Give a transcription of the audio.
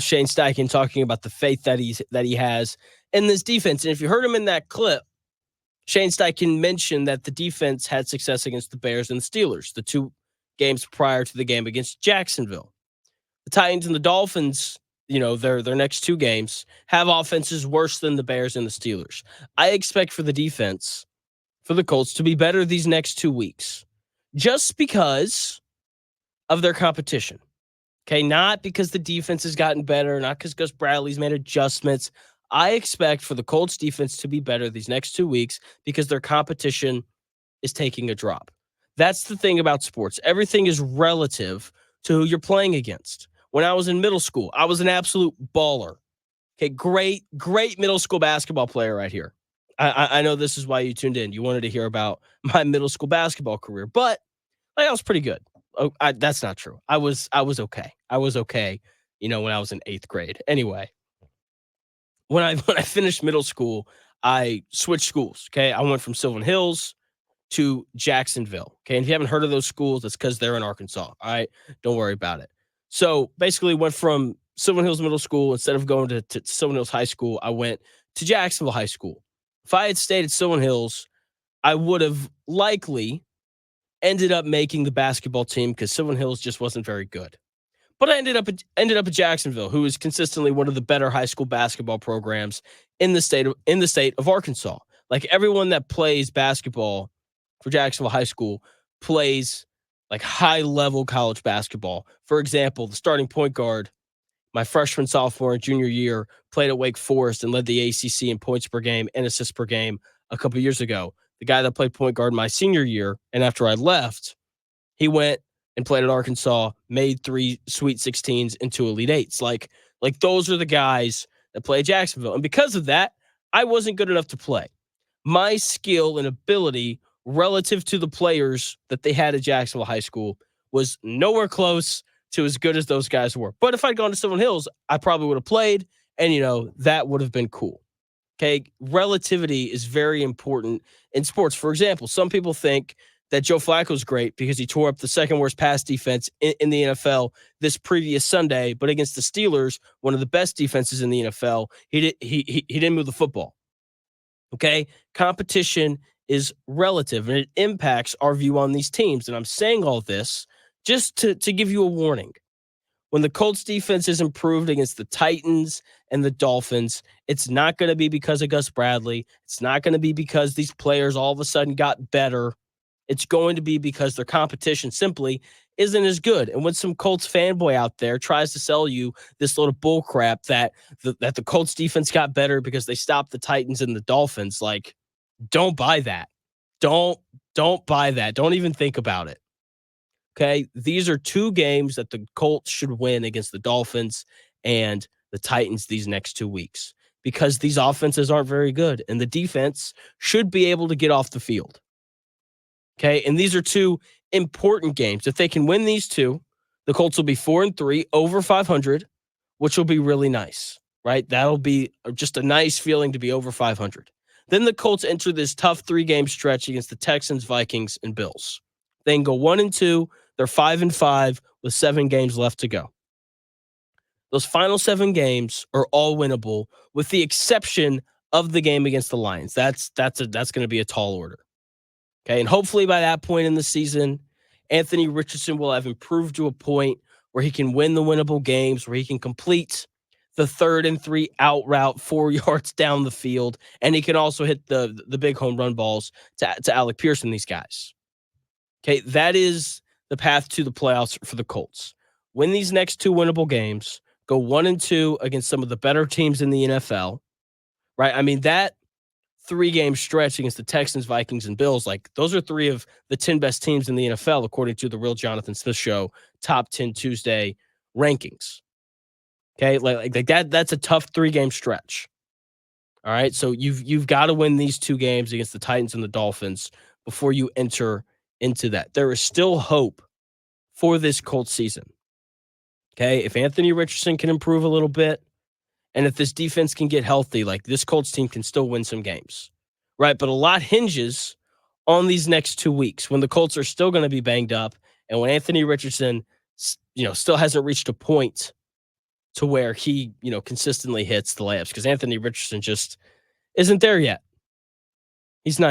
Shane Steichen talking about the faith that he has in this defense. And if you heard him in that clip, Shane Steichen mentioned that the defense had success against the Bears and the Steelers, the two games prior to the game against Jacksonville. The Titans and the Dolphins, their next two games, have offenses worse than the Bears and the Steelers. I expect for the defense, for the Colts, to be better these next 2 weeks, just because of their competition. Okay, not because the defense has gotten better, not because Gus Bradley's made adjustments. I expect for the Colts defense to be better these next 2 weeks because their competition is taking a drop. That's the thing about sports. Everything is relative to who you're playing against. When I was in middle school, I was an absolute baller. Okay, great middle school basketball player right here. I know this is why you tuned in. You wanted to hear about my middle school basketball career, but I was pretty good. Oh, that's not true. I was okay. I was okay, when I was in 8th grade. Anyway, when I finished middle school, I switched schools. Okay, I went from Sylvan Hills to Jacksonville. Okay, and if you haven't heard of those schools, it's because they're in Arkansas. All right, don't worry about it. So basically, went from Sylvan Hills Middle School, instead of going to Sylvan Hills High School, I went to Jacksonville High School. If I had stayed at Sylvan Hills, I would have likely ended up making the basketball team because Sylvan Hills just wasn't very good. But I ended up at Jacksonville, who is consistently one of the better high school basketball programs in the state of Arkansas. Like, everyone that plays basketball for Jacksonville High School plays like high-level college basketball. For example, the starting point guard, my freshman, sophomore, and junior year, played at Wake Forest and led the ACC in points per game and assists per game a couple years ago. The guy that played point guard my senior year, and after I left, he went and played at Arkansas, made 3 Sweet 16s into Elite 8s. Like those are the guys that play at Jacksonville. And because of that, I wasn't good enough to play. My skill and ability relative to the players that they had at Jacksonville High School was nowhere close to as good as those guys were. But if I'd gone to Sylvan Hills, I probably would have played, and, that would have been cool. Okay, relativity is very important in sports. For example, some people think that Joe Flacco's great because he tore up the second worst pass defense in the NFL this previous Sunday, but against the Steelers, one of the best defenses in the NFL, he didn't move the football. Okay, competition is relative, and it impacts our view on these teams. And I'm saying all this just to give you a warning. When the Colts defense is improved against the Titans and the Dolphins, it's not going to be because of Gus Bradley. It's not going to be because these players all of a sudden got better. It's going to be because their competition simply isn't as good. And when some Colts fanboy out there tries to sell you this little bull crap that the Colts defense got better because they stopped the Titans and the Dolphins, like, don't buy that. Don't buy that. Don't even think about it. Okay, these are 2 games that the Colts should win against the Dolphins and the Titans these next 2 weeks, because these offenses aren't very good and the defense should be able to get off the field. Okay, and these are 2 important games. If they can win these 2, the Colts will be 4-3, over 500, which will be really nice, right? That'll be just a nice feeling to be over 500. Then the Colts enter this tough 3-game stretch against the Texans, Vikings, and Bills. They can go 1-2. They're 5-5 with 7 games left to go. Those final 7 games are all winnable, with the exception of the game against the Lions. That's going to be a tall order. Okay, and hopefully by that point in the season, Anthony Richardson will have improved to a point where he can win the winnable games, where he can complete the 3rd and 3 out route 4 yards down the field, and he can also hit the big home run balls to Alec Pierce and these guys. Okay, that is the path to the playoffs for the Colts. Win these next 2 winnable games, go 1-2 against some of the better teams in the NFL, right? I mean, that 3-game stretch against the Texans, Vikings, and Bills, like, those are 3 of the 10 best teams in the NFL, according to the Real Jonathan Smith Show Top 10 Tuesday rankings. Okay, like that's a tough 3-game stretch. All right, so you've got to win these 2 games against the Titans and the Dolphins before you enter into that. There is still hope for this Colts season. Okay, if Anthony Richardson can improve a little bit, and if this defense can get healthy, like, this Colts team can still win some games, right? But a lot hinges on these next 2 weeks when the Colts are still going to be banged up, and when Anthony Richardson, still hasn't reached a point to where he, consistently hits the layups because Anthony Richardson just isn't there yet. He's not.